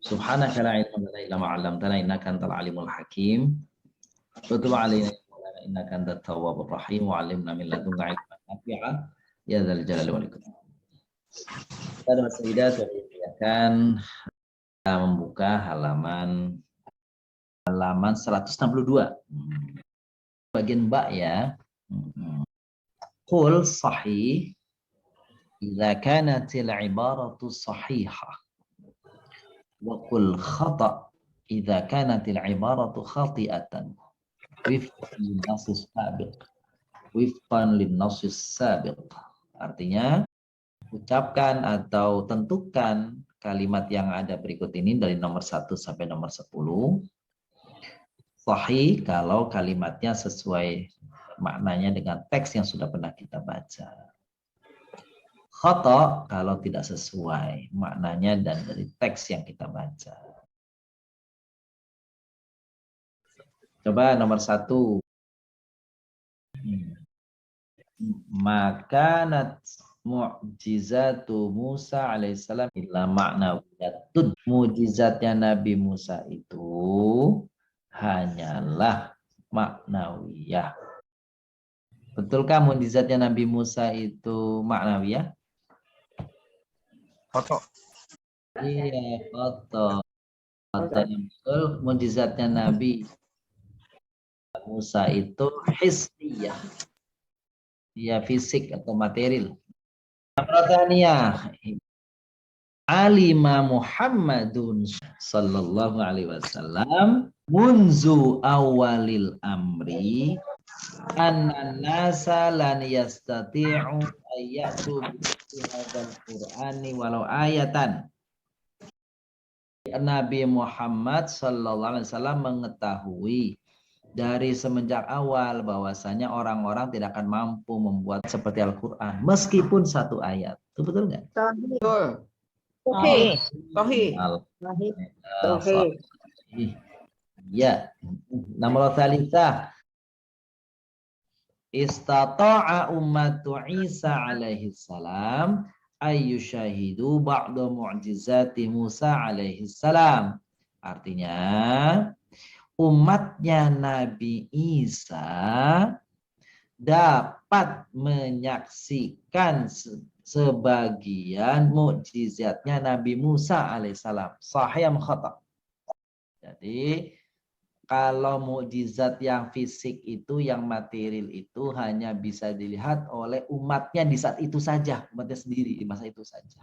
Subhanaka la ilma lana illa ma 'allamtana innaka antal alimul hakim. Wa tub alaina innaka antat tawwabur rahim wa 'allimna min ladunka ilman nafi'a ya dzal jalali wal ikram. Pada Sayyidat akan membuka halaman 162. Bagian ba ya. Qul sahih idza kanatil ibaratu sahihah. Wa qul khata' idza kanatil ibaratu khati'atan. Wifqan linnasis sabiq. Artinya, ucapkan atau tentukan kalimat yang ada berikut ini dari nomor 1 sampai nomor 10. Sahih kalau kalimatnya sesuai maknanya dengan teks yang sudah pernah kita baca. Khata kalau tidak sesuai maknanya dan dari teks yang kita baca. Coba nomor 1. Makanat mu'jizatu Musa alaihissalam illa ma'nawiyatun. Mujizatnya Nabi Musa itu hanyalah maknawiyah. Betulkah mujizatnya Nabi Musa itu maknawiyah? Foto. Iya, foto. Betul, mujizatnya Nabi Musa itu hissiyah. Ya, fisik atau material. Pertanyaannya, alima Muhammadun sallallahu alaihi wasallam munzu awalil amri anna nasa lan yastati'u ayyatu bi hadzal qur'ani walau ayatan. Nabi Muhammad sallallahu alaihi wasallam mengetahui dari semenjak awal bahwasanya orang-orang tidak akan mampu membuat seperti Al-Qur'an meskipun satu ayat. Itu betul nggak? Betul. Sahih. Sahih. Sahih. Ya. Nomor salisa. Istata'a ummatu Isa alaihi salam ayyushahidu ba'da mu'jizati Musa alaihi salam. Artinya umatnya Nabi Isa dapat menyaksikan sebagian mukjizatnya Nabi Musa alaihissalam. Sahih khata. Jadi kalau mukjizat yang fisik itu, yang material itu hanya bisa dilihat oleh umatnya di saat itu saja, umatnya sendiri di masa itu saja,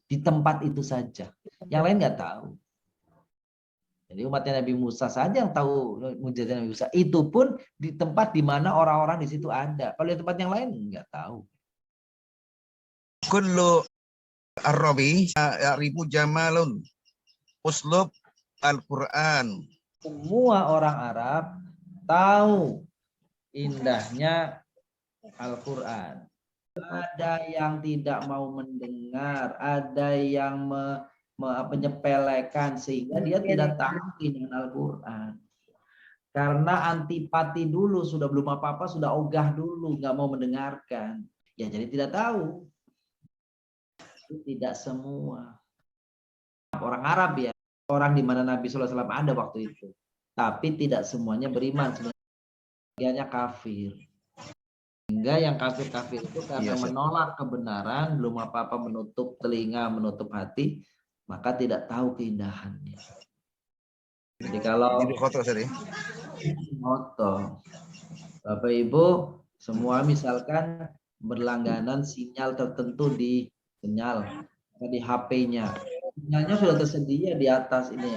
di tempat itu saja. Yang lain nggak tahu. Jadi umatnya Nabi Musa saja yang tahu mukjizat Nabi Musa. Itu pun di tempat di mana orang-orang di situ ada. Kalau di tempat yang lain nggak tahu. Kullu ar-rabi ya'rifu jamalun uslub Al-Qur'an. Semua orang Arab tahu indahnya Al-Qur'an. Ada yang tidak mau mendengar, ada yang menyepelekan sehingga dia tidak tahu dengan Al-Qur'an. Karena antipati dulu, sudah belum apa-apa, sudah ogah dulu, nggak mau mendengarkan. Ya jadi tidak tahu. Itu tidak semua. Orang Arab ya, orang di mana Nabi SAW ada waktu itu. Tapi tidak semuanya beriman, semuanya kafir. Sehingga yang kafir-kafir itu karena menolak kebenaran, belum apa-apa menutup telinga, menutup hati, maka tidak tahu keindahannya. Jadi kalau moto, Bapak Ibu semua misalkan berlangganan sinyal tertentu di HP-nya. Sinyalnya sudah tersedia di atas ini,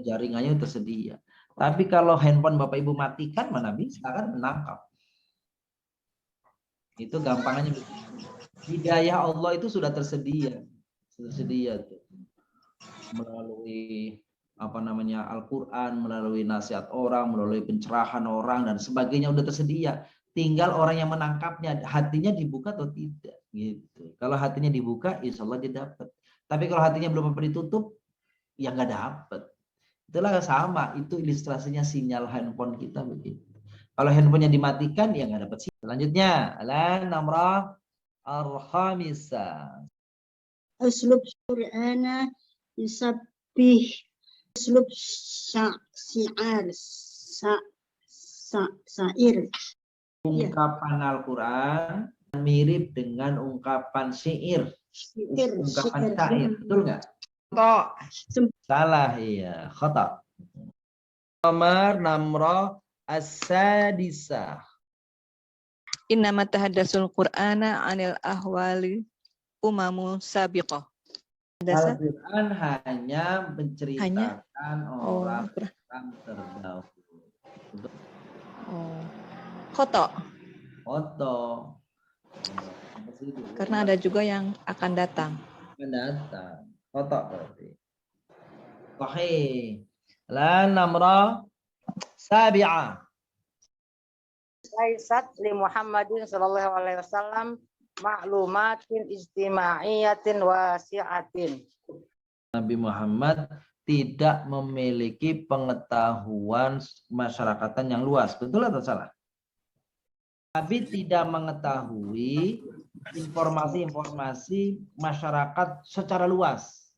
jaringannya tersedia. Tapi kalau handphone Bapak Ibu matikan, mana bisa kan menangkap. Itu gampangnya. Hidayah Allah itu sudah tersedia. Tersedia tuh. Melalui Al-Quran, melalui nasihat orang, melalui pencerahan orang dan sebagainya udah tersedia. Tinggal orang yang menangkapnya, hatinya dibuka atau tidak gitu. Kalau hatinya dibuka, insya Allah dia dapat. Tapi kalau hatinya belum ditutup, ya nggak dapat. Itulah sama, itu ilustrasinya sinyal handphone kita begitu. Kalau handphonenya dimatikan, ya nggak dapat sinyal. Selanjutnya, al-namrah al-khamisah. Uslub Qur'ana yusabbih uslub syiar syair. Ungkapan Al-Quran mirip dengan ungkapan syair. Ungkapan syair, betul nggak? Salah, iya. Khata. Nomor namro as-sadisah. Innama tahaddatsul Qur'ana 'anil ahwali umamu sabiqah. Al-Quran hanya menceritakan orang terdahulu. Khoto. Foto. Karena ada juga yang akan datang. Mendatang. Foto berarti. Sahih. La namra sabi'ah. Laisat li Muhammadin sallallahu alaihi wasallam ma'lumatin ijtimaiyatin wasi'atin. Nabi Muhammad tidak memiliki pengetahuan masyarakatan yang luas. Betul atau salah? Nabi tidak mengetahui informasi-informasi masyarakat secara luas.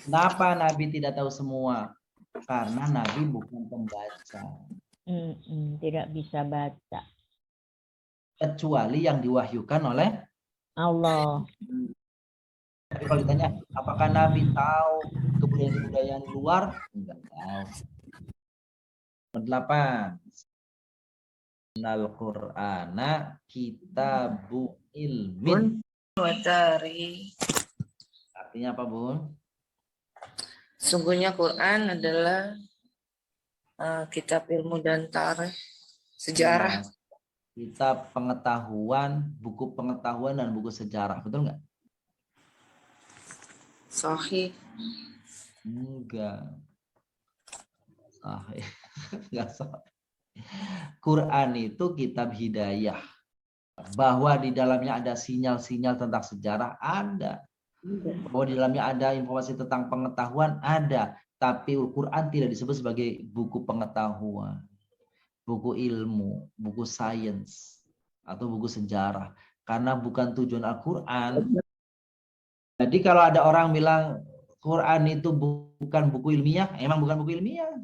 Kenapa Nabi tidak tahu semua? Karena Nabi bukan pembaca. Tidak bisa baca. Kecuali yang diwahyukan oleh Allah. Tapi kalau ditanya, apakah Nabi tahu kebudayaan-kebudayaan luar? Enggak tahu. 8. Al-Qur'ana kitabu ilmin. Artinya apa, Bun? Sungguhnya Quran adalah kitab ilmu dan tarikh, sejarah. Kitab pengetahuan, buku pengetahuan dan buku sejarah, betul nggak? Sahih. Enggak. Sahih. Enggak sahih. Quran itu kitab hidayah. Bahwa di dalamnya ada sinyal-sinyal tentang sejarah, ada. Bahwa di dalamnya ada informasi tentang pengetahuan, ada. Tapi Al-Quran tidak disebut sebagai buku pengetahuan, buku ilmu, buku sains, atau buku sejarah. Karena bukan tujuan Al-Quran. Jadi kalau ada orang bilang Quran itu bukan buku ilmiah, emang bukan buku ilmiah.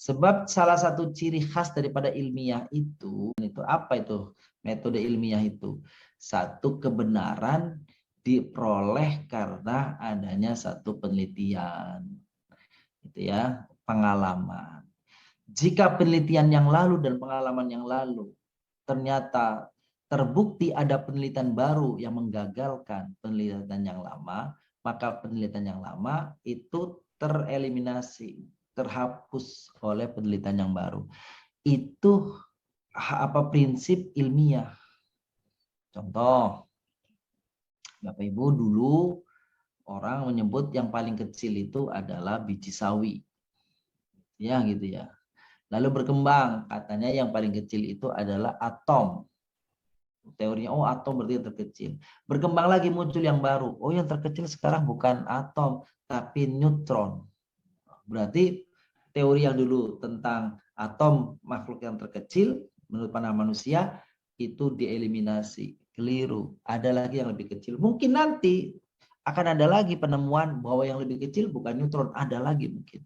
Sebab salah satu ciri khas daripada ilmiah itu apa itu? Metode ilmiah itu. Satu, kebenaran diperoleh karena adanya satu penelitian. Gitu ya, pengalaman. Jika penelitian yang lalu dan pengalaman yang lalu ternyata terbukti ada penelitian baru yang menggagalkan penelitian yang lama, maka penelitian yang lama itu tereliminasi, terhapus oleh penelitian yang baru. Itu prinsip ilmiah. Contoh, Bapak Ibu, dulu orang menyebut yang paling kecil itu adalah biji sawi. Ya, gitu ya. Lalu berkembang, katanya yang paling kecil itu adalah atom. Teorinya, oh atom berarti yang terkecil. Berkembang lagi, muncul yang baru. Oh, yang terkecil sekarang bukan atom, tapi neutron. Berarti teori yang dulu tentang atom makhluk yang terkecil menurut pandangan manusia itu dieliminasi. Keliru. Ada lagi yang lebih kecil. Mungkin nanti akan ada lagi penemuan bahwa yang lebih kecil bukan neutron. Ada lagi mungkin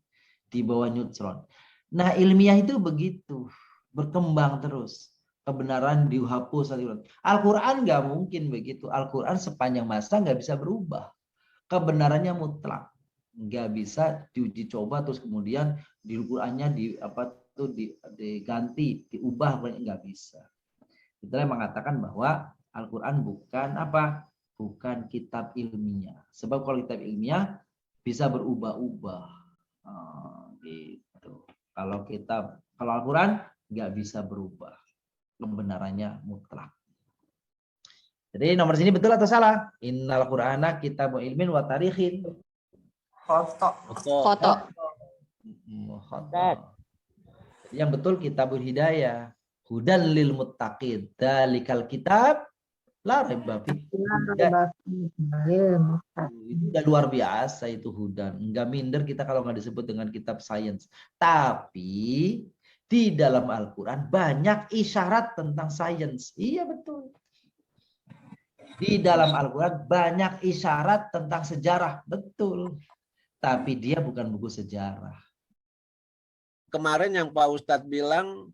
di bawah neutron. Nah, ilmiah itu begitu. Berkembang terus. Kebenaran dihapus. Al-Quran nggak mungkin begitu. Al-Quran sepanjang masa nggak bisa berubah. Kebenarannya mutlak. Nggak bisa diuji coba terus kemudian di Al-Qur'annya diganti, diubah, nggak bisa. Itulah yang mengatakan bahwa Al-Quran bukan apa? Bukan kitab ilmiah. Sebab kalau kitab ilmiah bisa berubah-ubah. Gitu. Kalau Al-Quran nggak bisa berubah. Kebenarannya mutlak. Jadi nomor sini betul atau salah? Innal Qur'ana kitabun ilmin wa tarikhin. Khoto. Yang betul kitabul hidayah. Hudan lil muttaqin. Dalikal kitab la raiba fi. Itu udah luar biasa itu hudan. Enggak minder kita kalau nggak disebut dengan kitab sains. Tapi di dalam Al-Quran banyak isyarat tentang sains. Iya betul. Di dalam Al-Quran banyak isyarat tentang sejarah, betul. Tapi dia bukan buku sejarah. Kemarin yang Pak Ustadz bilang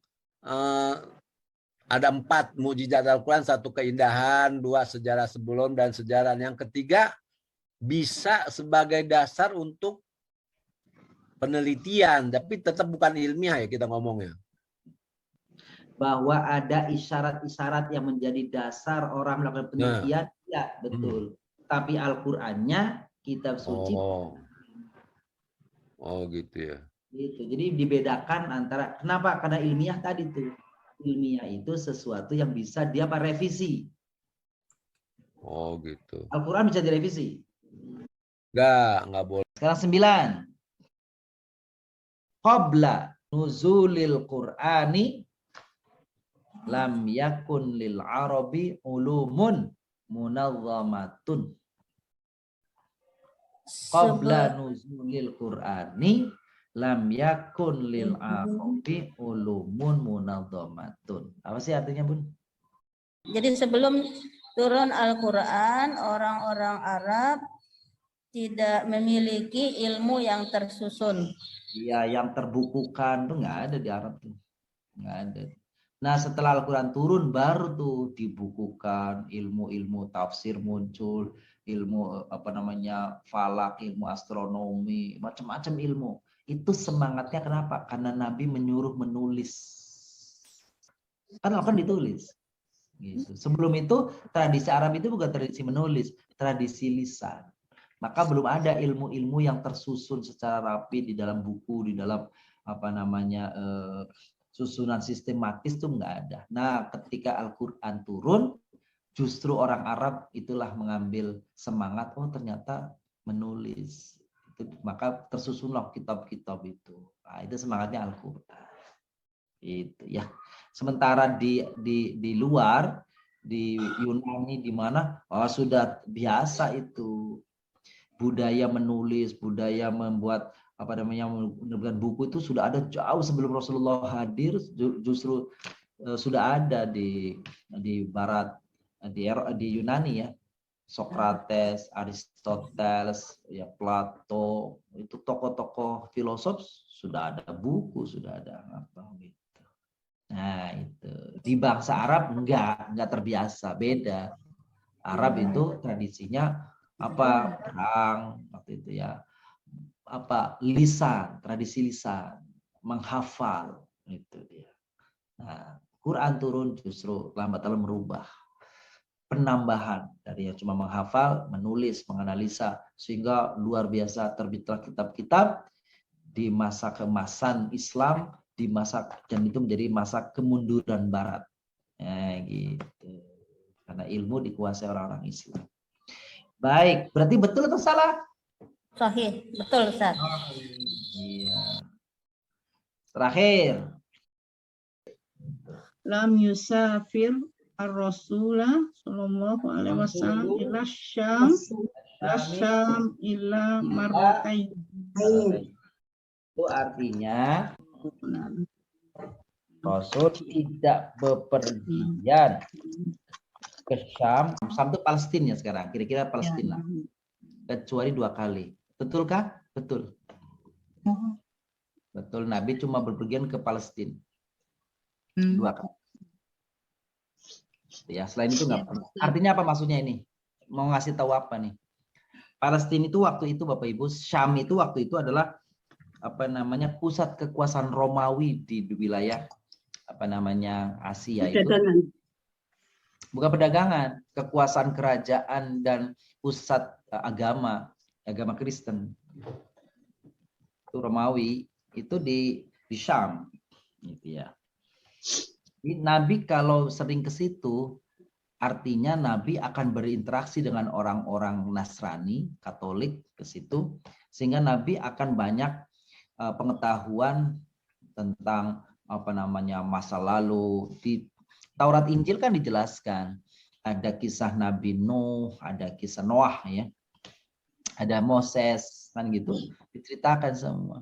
ada 4 mukjizat Al-Quran, 1 keindahan, 2 sejarah sebelum dan sejarah. Yang ketiga bisa sebagai dasar untuk penelitian, tapi tetap bukan ilmiah ya kita ngomongnya. Bahwa ada isyarat-isyarat yang menjadi dasar orang melakukan penelitian, ya betul. Tapi Al-Qur'annya kitab suci. Oh gitu ya. Gitu. Jadi dibedakan antara, kenapa? Karena ilmiah tadi tuh. Ilmiah itu sesuatu yang bisa dia revisi. Oh gitu. Al-Qur'an bisa direvisi. Enggak boleh. Sekarang 9. Qabla nuzulil Qur'ani lam yakun lil arabi ulumun munazzamatun. Qabla nuzulil Qur'ani lam yakun lil arabi ulumun munazzamatun. Apa sih artinya, Bun? Jadi sebelum turun Al-Quran, orang-orang Arab tidak memiliki ilmu yang tersusun. Iya, yang terbukukan tuh nggak ada di Arab tuh, nggak ada. Nah, setelah Al-Quran turun baru tuh dibukukan ilmu-ilmu tafsir muncul, ilmu falak, ilmu astronomi, macam-macam ilmu. Itu semangatnya kenapa? Karena Nabi menyuruh menulis. Kan Al-Quran ditulis. Gitu. Sebelum itu tradisi Arab itu bukan tradisi menulis, tradisi lisan. Maka belum ada ilmu-ilmu yang tersusun secara rapi di dalam buku, di dalam susunan sistematis itu nggak ada. Nah, ketika Al-Quran turun, justru orang Arab itulah mengambil semangat, oh ternyata menulis. Maka tersusunlah kitab-kitab itu. Nah, itu semangatnya Al-Quran. Itu ya. Sementara di luar, di Yunani di mana, sudah biasa itu budaya menulis, budaya membuat menerbitkan buku itu sudah ada jauh sebelum Rasulullah hadir. Justru sudah ada di Barat, di Yunani ya, Sokrates, Aristoteles, ya Plato, itu tokoh-tokoh filosof sudah ada buku, sudah ada apa gitu. Nah itu di bangsa Arab enggak terbiasa, beda. Arab itu tradisinya perang waktu itu ya, lisan, tradisi lisan, menghafal itu dia. Nah, Quran turun justru lambat laun merubah, penambahan dari yang cuma menghafal, menulis, menganalisa, sehingga luar biasa terbitlah kitab-kitab di masa keemasan Islam, dan itu menjadi masa kemunduran Barat. Gitu. Karena ilmu dikuasai orang-orang Islam. Baik, berarti betul atau salah? Sahih, betul Ustaz. Iya. Terakhir. Lam yusafir ar-Rasulullah sallallahu alaihi wasallam ila Syam illa marratain. Itu artinya Rasul tidak bepergian ke Syam. Syam itu Palestina sekarang, kira-kira Palestina. Kecuali 2 kali. Betulkah? Betul. Betul, Nabi cuma berpergian ke Palestina 2 kali. Ya, selain itu nggak pernah. Artinya apa maksudnya ini? Mau ngasih tahu apa nih? Palestina itu waktu itu Bapak Ibu, Syam itu waktu itu adalah pusat kekuasaan Romawi di wilayah Asia itu. Bukan perdagangan, kekuasaan kerajaan dan pusat agama Kristen. Itu Romawi, itu di Syam gitu ya. Nabi kalau sering ke situ, artinya Nabi akan berinteraksi dengan orang-orang Nasrani, Katolik ke situ, sehingga Nabi akan banyak pengetahuan tentang masa lalu. Di Taurat Injil kan dijelaskan, ada kisah Nabi Nuh, ada kisah Noah ya, ada Moses kan gitu, diceritakan semua.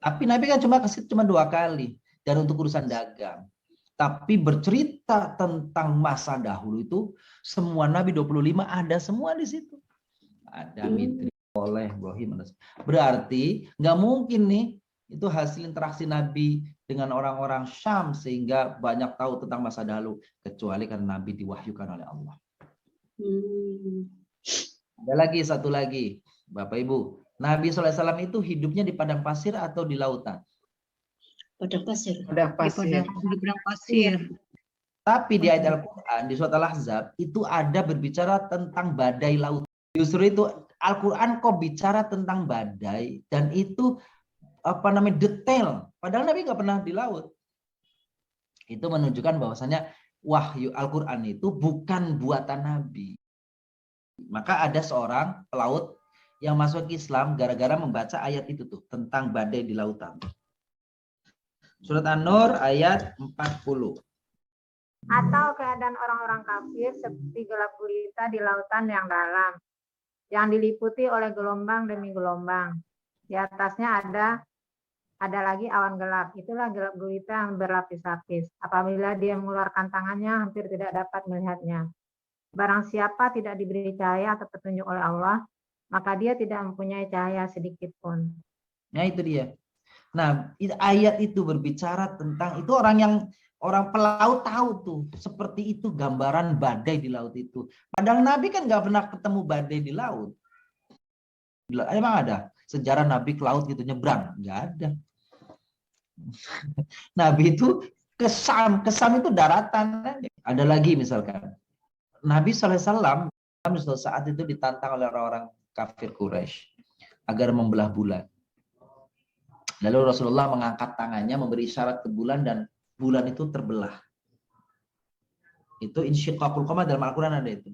Tapi Nabi kan cuma ke situ 2 kali, dan untuk urusan dagang. Tapi bercerita tentang masa dahulu itu semua nabi 25 ada semua di situ. Ada Mitri, oleh Ibrahim. Berarti nggak mungkin nih itu hasil interaksi Nabi dengan orang-orang Syam sehingga banyak tahu tentang masa dahulu, kecuali karena Nabi diwahyukan oleh Allah. Ada lagi satu lagi, Bapak Ibu. Nabi SAW itu hidupnya di padang pasir atau di lautan? Padang pasir. Padang pasir. Di padang pasir. Tapi di ayat Al-Quran, di surat Al-Ahzab, itu ada berbicara tentang badai laut. Justru itu Al-Quran kok bicara tentang badai, dan itu detail. Padahal Nabi nggak pernah di laut. Itu menunjukkan bahwasanya wahyu Al-Quran itu bukan buatan Nabi. Maka ada seorang pelaut yang masuk Islam gara-gara membaca ayat itu tuh tentang badai di lautan. Surat An-Nur ayat 40. Atau keadaan orang-orang kafir seperti gelap gulita di lautan yang dalam, yang diliputi oleh gelombang demi gelombang. Di atasnya ada lagi awan gelap. Itulah gelap gulita yang berlapis-lapis. Apabila dia mengeluarkan tangannya, hampir tidak dapat melihatnya. Barang siapa tidak diberi cahaya atau petunjuk oleh Allah, maka dia tidak mempunyai cahaya sedikit pun. Nah itu dia. Nah ayat itu berbicara tentang itu orang pelaut tahu tuh seperti itu gambaran badai di laut itu. Padahal Nabi kan nggak pernah ketemu badai di laut. Emang ada sejarah Nabi ke laut gitu nyebrang? Nggak ada. Nabi itu kesam itu daratan. Ada lagi misalkan Nabi SAW saat itu ditantang oleh orang-orang kafir Quraisy agar membelah bulan. Lalu Rasulullah mengangkat tangannya memberi isyarat ke bulan dan bulan itu terbelah. Itu insyiqaqul qamar, dalam Al-Quran ada itu.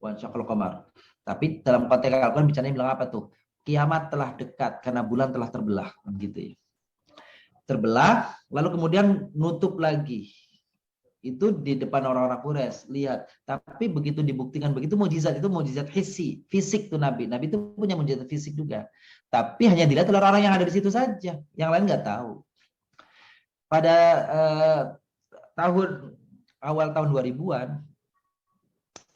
Wa insyiqaqul qamar. Tapi dalam konteks Al-Quran bicaranya bilang apa tuh? Kiamat telah dekat karena bulan telah terbelah, gitu ya. Terbelah, lalu kemudian nutup lagi. Itu di depan orang-orang Quraisy, lihat. Tapi begitu dibuktikan begitu mukjizat itu mukjizat hissi, fisik tuh Nabi. Nabi itu punya mukjizat fisik juga. Tapi hanya dilihat oleh orang yang ada di situ saja, yang lain nggak tahu. Pada awal tahun 2000-an,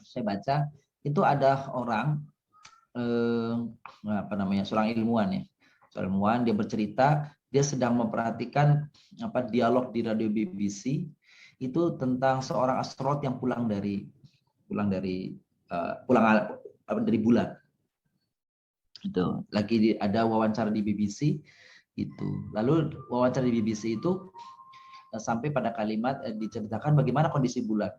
saya baca itu ada orang seorang ilmuwan ya, seorang ilmuwan dia bercerita dia sedang memperhatikan dialog di radio BBC itu tentang seorang astronot yang pulang dari bulan. Itu lagi ada wawancara di BBC itu. Lalu wawancara di BBC itu sampai pada kalimat diceritakan bagaimana kondisi bulan.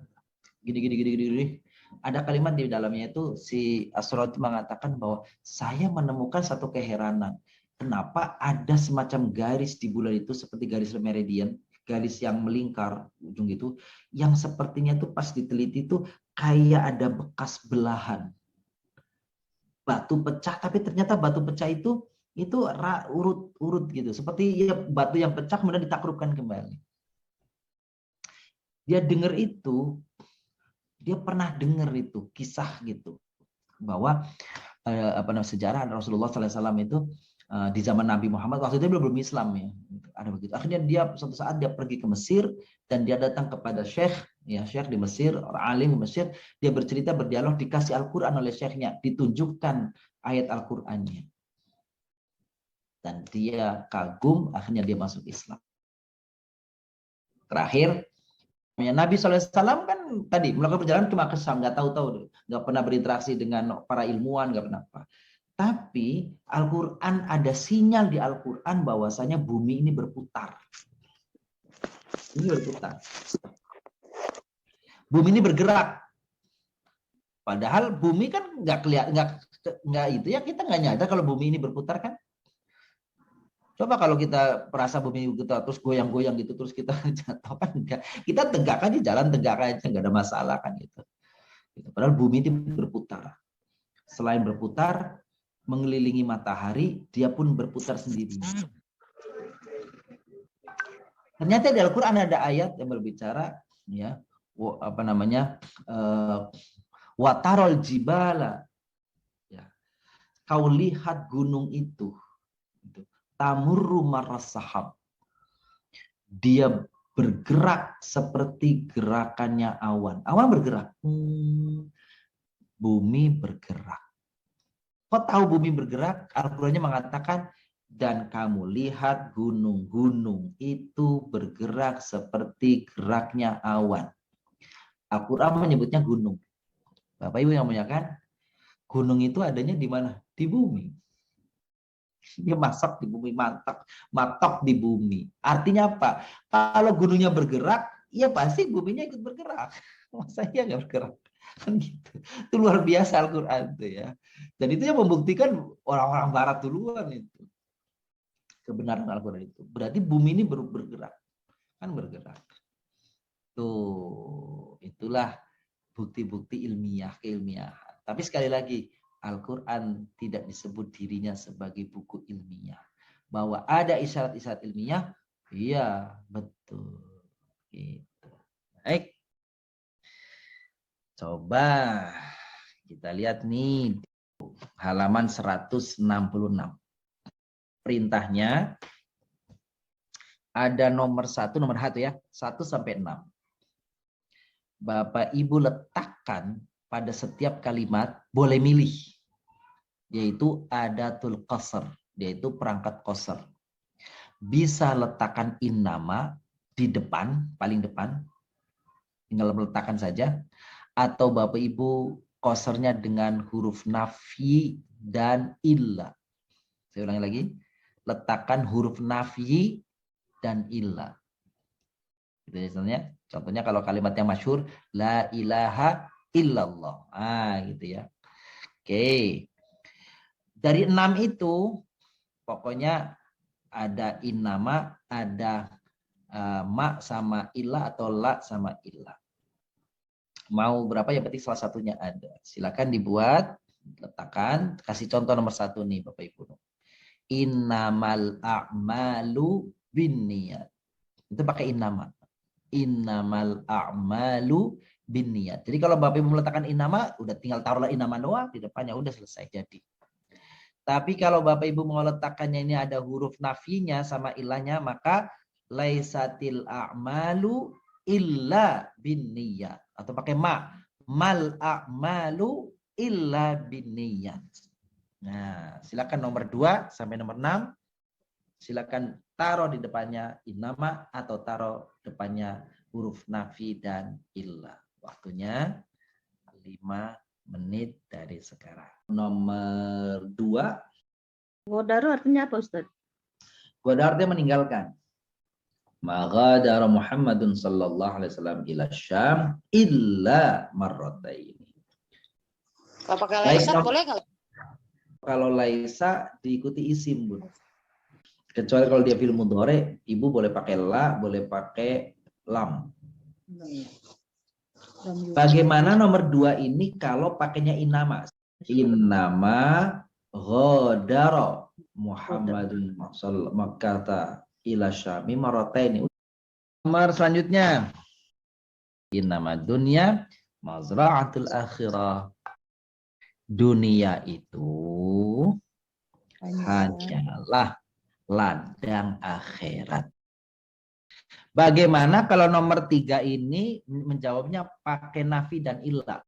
Gini. Ada kalimat di dalamnya itu si astronot mengatakan bahwa saya menemukan satu keheranan. Kenapa ada semacam garis di bulan itu seperti garis meridian, garis yang melingkar ujung itu, yang sepertinya itu pas diteliti itu kayak ada bekas belahan. Batu pecah, tapi ternyata batu pecah itu urut gitu, seperti ya batu yang pecah kemudian ditaklukkan kembali. Dia dengar itu, dia pernah dengar itu kisah gitu bahwa sejarah Rasulullah SAW itu di zaman Nabi Muhammad waktu itu belum Islam ya, ada begitu. Akhirnya dia suatu saat dia pergi ke Mesir dan dia datang kepada syekh di Mesir, orang alim di Mesir, dia berdialog, dikasih Al-Quran oleh syekhnya, ditunjukkan ayat Al-Qurannya. Dan dia kagum, akhirnya dia masuk Islam. Terakhir, Nabi SAW kan tadi melakukan perjalanan cuma ke Syam, nggak tahu, nggak pernah berinteraksi dengan para ilmuwan, nggak pernah apa. Tapi Al-Quran ada sinyal di Al-Quran bahwasanya bumi ini berputar. Ini berputar. Bumi ini bergerak. Padahal bumi kan nggak kelihatan, nggak itu ya, kita nggak nyadar kalau bumi ini berputar kan. Coba kalau kita merasa bumi kita terus goyang-goyang gitu terus kita jatuh kan enggak. Kita tegak aja, jalan tegak aja, nggak ada masalah kan gitu. Padahal bumi itu berputar. Selain berputar, mengelilingi matahari, dia pun berputar sendiri. Ternyata di Al-Quran ada ayat yang berbicara ya, watarol jibala, ya, kau lihat gunung itu tamurru marras sahab, dia bergerak seperti gerakannya awan. Awan bergerak. Bumi bergerak. Kok tahu bumi bergerak? Al-Qur'annya mengatakan, dan kamu lihat gunung-gunung itu bergerak seperti geraknya awan. Al-Quran menyebutnya gunung. Bapak Ibu yang muliakan, gunung itu adanya di mana? Di bumi. Dia masak di bumi, matok di bumi. Artinya apa? Kalau gunungnya bergerak, ya pasti buminya ikut bergerak. Masa iya nggak bergerak? Kan gitu. Itu luar biasa Al-Quran itu ya. Dan itu yang membuktikan orang-orang barat duluan itu. Kebenaran Al-Quran itu. Berarti bumi ini bergerak. Kan bergerak. Tuh, itulah bukti-bukti ilmiah, keilmiahan. Tapi sekali lagi, Al-Quran tidak disebut dirinya sebagai buku ilmiah. Bahwa ada isyarat-isyarat ilmiah, iya, betul. Gitu. Baik. Coba kita lihat nih, halaman 166. Perintahnya ada nomor 1 ya, 1 sampai 6. Bapak Ibu letakkan pada setiap kalimat, boleh milih, yaitu adatul qasr, yaitu perangkat qasr. Bisa letakkan innama di depan, paling depan, tinggal meletakkan saja, atau Bapak Ibu qasrnya dengan huruf nafi dan illa. Saya ulangi lagi, letakkan huruf nafi dan illa. Gitu ya, contohnya kalau kalimat yang masyhur, la ilaha illallah. Gitu ya. Oke. Dari 6 itu, pokoknya ada innama, ada ma sama illa atau la sama illa. Mau berapa ya, berarti salah satunya ada. Silakan dibuat, letakkan, kasih contoh nomor 1 nih Bapak Ibu. Innamal a'malu binniyat. Itu pakai innama. Innamal a'malu binniyat. Jadi kalau Bapak Ibu meletakkan innama, udah tinggal taruhlah innama doang di depannya, udah selesai jadi. Tapi kalau Bapak Ibu mau letakkannya ini ada huruf nafinya sama ilahnya, maka laisatil a'malu illa binniyat. Atau pakai ma. Mal a'malu illa binniyat. Nah, silakan nomor 2 sampai nomor 6. Silakan taruh di depannya innama atau taruh depannya huruf nafi dan illa. Waktunya 5 menit dari sekarang. Nomor 2. Godaru artinya apa Ustaz? Godaru artinya meninggalkan. Maghadara Muhammadun sallallahu alaihi wasallam ila Syam illa marratain. Kalau pakai laisa boleh nggak? Kalau laisa diikuti isim, Bun. Kecuali kalau dia fi'il mudhari, Ibu boleh pakai la, boleh pakai lam. Bagaimana nomor 2 ini kalau pakainya innama? Innama ghadara Muhammadun Makkah ila Syami marrataini. Nomor selanjutnya. Innama dunya mazra'atul akhirah. Dunia itu hanyalah ladang akhirat. Bagaimana kalau nomor 3 ini menjawabnya pakai nafi dan illa?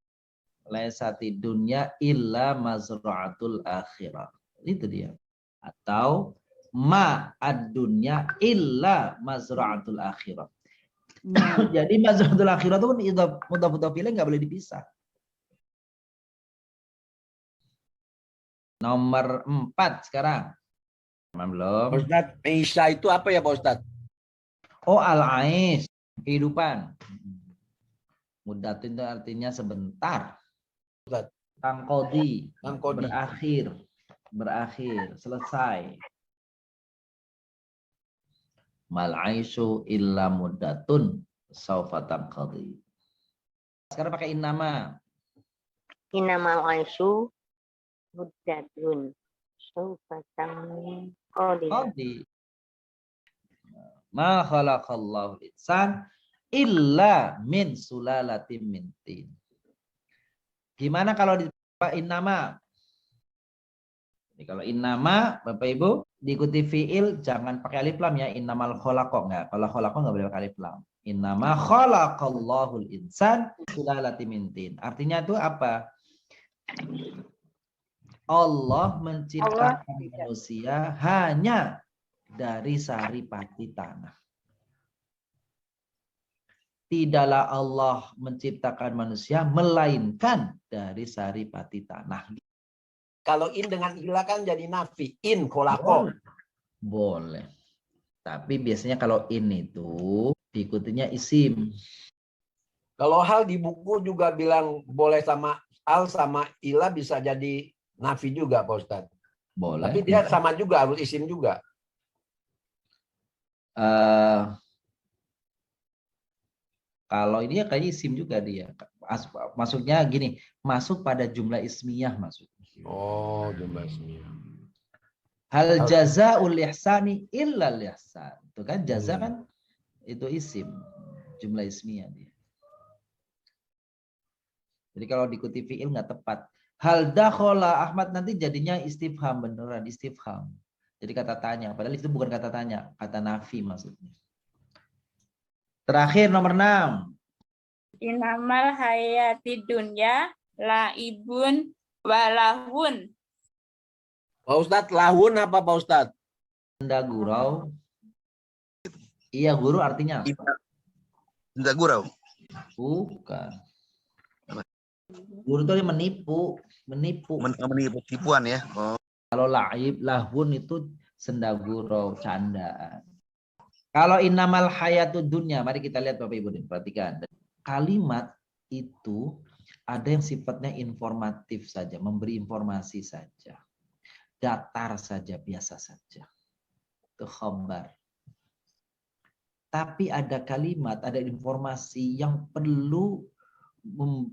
Laisati dunya illa mazra'atul akhirat. Itu dia. Atau ma ad-dunya illa mazra'atul akhirat. Jadi mazra'atul akhirat itu kan mudhaf ilaih nggak boleh dipisah. Nomor 4 sekarang. Belum. Ustaz, Isya itu apa ya Pak Ustaz? Oh, al-aish, kehidupan. Mudatin itu artinya sebentar. Tangkodi, berakhir, selesai. Mal-aishu illa muddatun saufa tangkodi. Sekarang pakai innama. Innamal aisyu muddatun saufa tangkodi. Ma khalaqallahu insan illa min sulalatin min tin. Gimana kalau di innama? Jadi kalau innama, Bapak Ibu, diikuti fiil jangan pakai alif lam ya. Innamal khalaqa enggak. Kalau khalaqa enggak boleh pakai alif lam. Innama khalaqallahul insan sulalati min tin. Artinya itu apa? Allah menciptakan manusia hanya dari saripati tanah. Tidaklah Allah menciptakan manusia melainkan dari saripati tanah. Kalau in dengan ila kan jadi nafi. In kolako. Boleh. Tapi biasanya kalau in itu diikutinya isim. Kalau hal di buku juga bilang boleh sama al sama ila bisa jadi nafi juga Pak Ustadz. Boleh. Tapi dia sama juga harus isim juga. Kalau ini ya kayaknya isim juga dia. Masuknya gini, masuk pada jumlah ismiyah masuk. Oh, jumlah ismiyah. Hal jazaul ihsani illa ihsan. Itu kan jaza kan itu isim, jumlah ismiyah dia. Jadi kalau diikuti fiil nggak tepat. Hal dakhala Ahmad nanti jadinya istifham beneran istifham. Jadi kata tanya, padahal itu bukan kata tanya, kata nafi maksudnya. Terakhir nomor 6. Inamal hayati dunya laibun walahun. Pak Ustadz, lahun apa Pak Ustadz? Senda gurau. Iya guru artinya. Senda gurau. Bukan. Guru itu menipu. Menipu tipuan ya. Oh. Kalau laib, lahun itu senda gurau, candaan. Kalau innamal hayatud dunya, mari kita lihat Bapak Ibu, perhatikan. Kalimat itu ada yang sifatnya informatif saja, memberi informasi saja. Datar saja, biasa saja. Itu khabar. Tapi ada kalimat, ada informasi yang perlu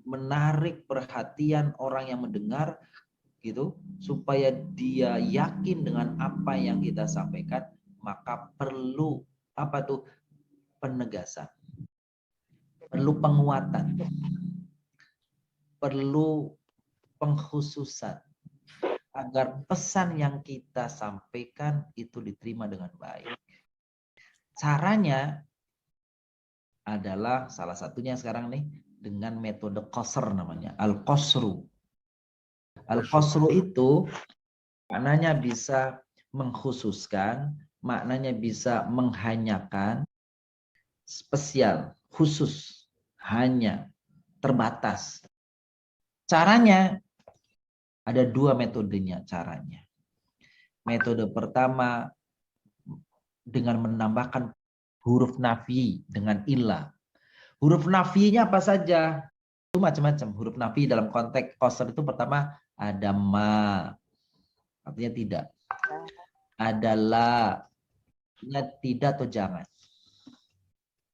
menarik perhatian orang yang mendengar gitu, supaya dia yakin dengan apa yang kita sampaikan, maka perlu apa tuh penegasan, perlu penguatan, perlu pengkhususan agar pesan yang kita sampaikan itu diterima dengan baik. Caranya adalah salah satunya sekarang nih dengan metode qasr namanya, al-qasru. Al-qasru itu maknanya bisa mengkhususkan, maknanya bisa menghanyakan, spesial, khusus, hanya, terbatas. Caranya ada 2 metodenya caranya. Metode pertama dengan menambahkan huruf nafi dengan illa. Huruf nafinya apa saja? Itu macam-macam. Huruf nafi dalam konteks qasr itu pertama ada ma, artinya tidak. Ada la, artinya tidak atau jangan.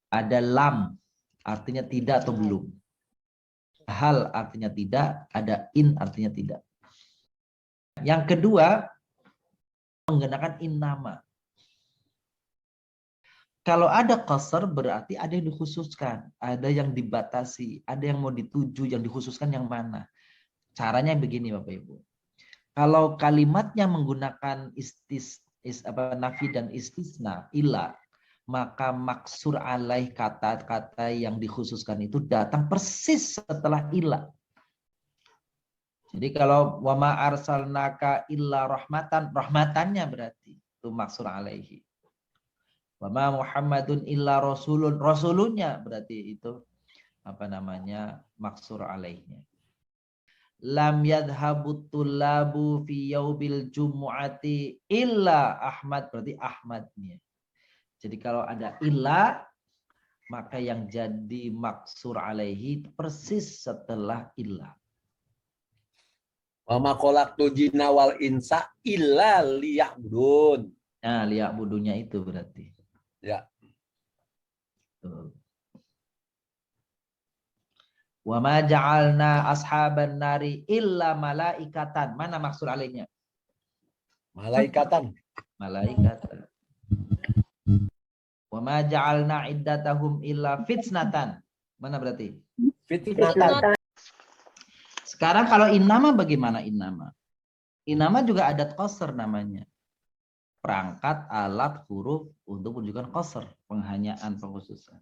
Ada lam, artinya tidak atau belum. Hal artinya tidak, ada in artinya tidak. Yang kedua, menggunakan innama. Kalau ada qasr berarti ada yang dikhususkan, ada yang dibatasi, ada yang mau dituju, yang dikhususkan yang mana. Caranya begini Bapak Ibu. Kalau kalimatnya menggunakan nafi dan istisna, illa, maka maksur alaih kata-kata yang dikhususkan itu datang persis setelah illa. Jadi kalau wama arsalnaka illa rahmatan, rahmatannya berarti itu maksur alaihi. Wama Muhammadun illa rasulun, rasulunnya berarti itu apa namanya maksur alaihnya. Lam yadhabut tullabu fi yaubil jumu'ati illa Ahmad, berarti Ahmadnya. Jadi kalau ada illa, maka yang jadi maksur alaihi persis setelah illa. Wa ma khalaqtul jinna wal insa illa liya'budun. Nah, liya'budunya itu berarti. Ya. Wa ma ja'alna ashaban nari illa malaikatan. Mana maksud alaihnya? Malaikatan. Malaikatan. Wa ma ja'alna iddatahum illa fitnatan. Mana berarti? Fitnatan. Sekarang kalau innama bagaimana innama? Inama juga adat qasr namanya. Perangkat, alat, huruf untuk menunjukkan qasr, penghanyaan, pengkhususan.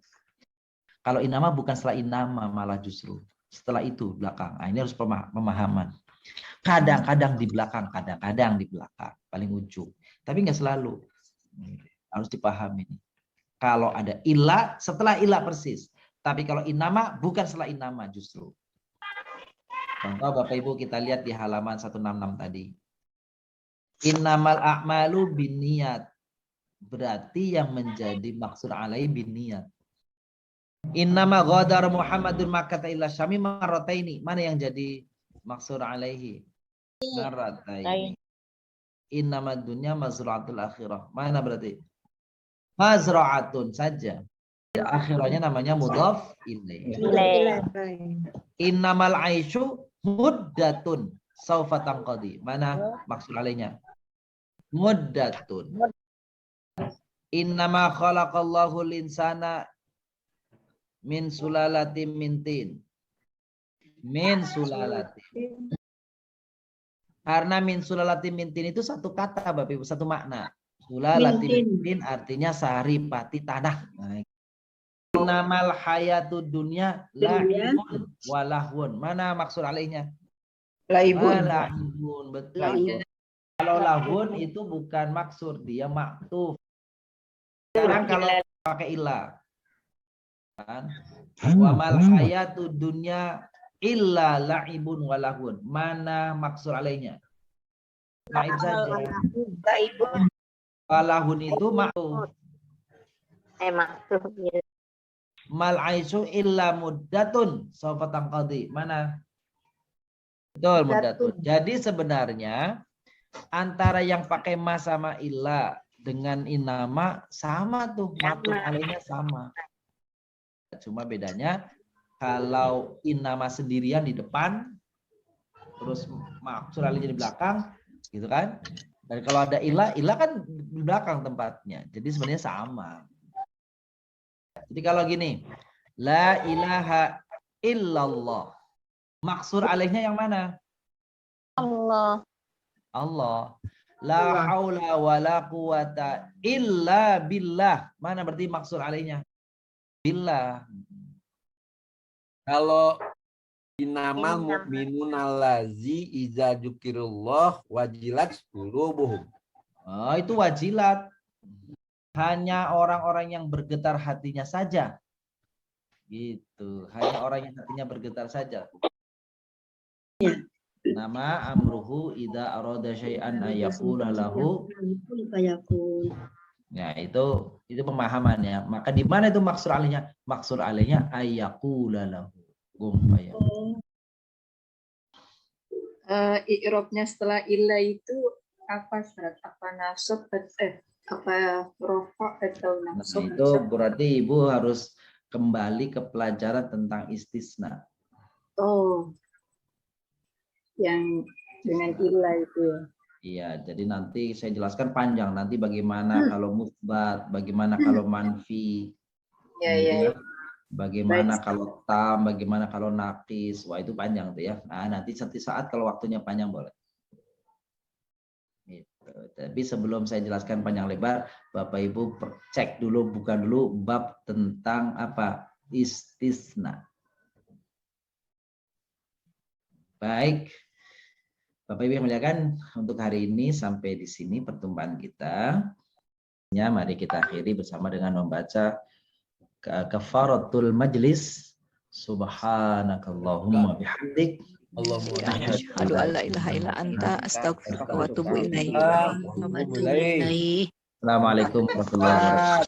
Kalau inama bukan setelah inama, malah justru setelah itu belakang. Nah, ini harus pemahaman. Kadang-kadang di belakang, kadang-kadang di belakang, paling ujung. Tapi nggak selalu. Harus dipahami. Kalau ada ilah, setelah ilah persis. Tapi kalau inama, bukan setelah inama justru. Contoh Bapak Ibu kita lihat di halaman 166 tadi. Innamal a'malu binniyat. Berarti yang menjadi maksud alaihi binniyat. Innama ghadar Muhammadun Makkah illa syami marrataini. Mana yang jadi maksud alaihi? Marrataini. Innama dunya mazra'atul akhirah. Mana berarti? Mazra'atun saja. Akhirnya namanya mudhaf ilaih. Innamal aisyu muddatun saufa tanqadi. Mana maksud alainya? Muddatun. Innama khalaqallahu linsana min sulalatin min tin. Min sulalatin. Karena min sulalatin min tin itu satu kata Bapak Ibu, satu makna. Sulalatin min tin artinya sari pati tanah. Nah, innamal hayatud dunya la'ibun walahun. Mana maksud alainya? Laibun. Laibun, betul. Kalau lahun itu bukan maksud, dia maktuf. Sekarang kalau pakai ilah. Kan? Wa mal hayatud dunya illa la'ibun walahun. Mana maksud alainya? Laib saja. Laibun. Walahun itu maktuf. Maktuf. Mal aisyu illa muddatun sawfa tanqadi. Mana? Betul, muddatun. Jadi sebenarnya antara yang pakai ma sama illa dengan inama sama tuh, maktuf alainya sama. Cuma bedanya kalau inama sendirian di depan, terus maksud alainya di belakang, gitu kan? Dan kalau ada illa kan di belakang tempatnya. Jadi sebenarnya sama. Jadi kalau gini, la ilaha illallah. Maksud alaihnya yang mana? Allah. Allah. La haula wa la quwata illa billah. Mana berarti maksud alaihnya? Billah. Kalau innamal mu'minun allazi iza dzukirullah wajilat qulubuhum. Oh, itu wajilat. Hanya orang-orang yang bergetar hatinya saja. Gitu. Hanya orang yang hatinya bergetar saja. Nama amruhu idza arada syai'an ayaqula lahu. Ya, itu pemahaman ya. Maka di mana itu maksud alainya? Maksud alainya ayaqula lahu. I'rabnya setelah illa itu apa Ustaz? Apa nasab apa rofa atau nasab? Nah, itu berarti Ibu harus kembali ke pelajaran tentang istisna. Oh. Yang dengan illa itu ya. Iya, jadi nanti saya jelaskan panjang nanti bagaimana kalau musbat, bagaimana kalau manfi. Ya. Bagaimana kalau tam, bagaimana kalau nakis. Wah, itu panjang tuh ya. Nah, nanti satu saat kalau waktunya panjang boleh. Gitu. Tapi sebelum saya jelaskan panjang lebar, Bapak Ibu cek dulu, buka dulu bab tentang apa? Istisna. Baik. Bapak Ibu yang muliakan, untuk hari ini sampai di sini pertemuan kita. Ya, mari kita akhiri bersama dengan membaca kafaratul majlis. Subhanakallahumma bihamdik. Asyhadu an la ilaha illa anta astaghfiruka wa atubu ilaik. Assalamualaikum warahmatullahi wabarakatuh.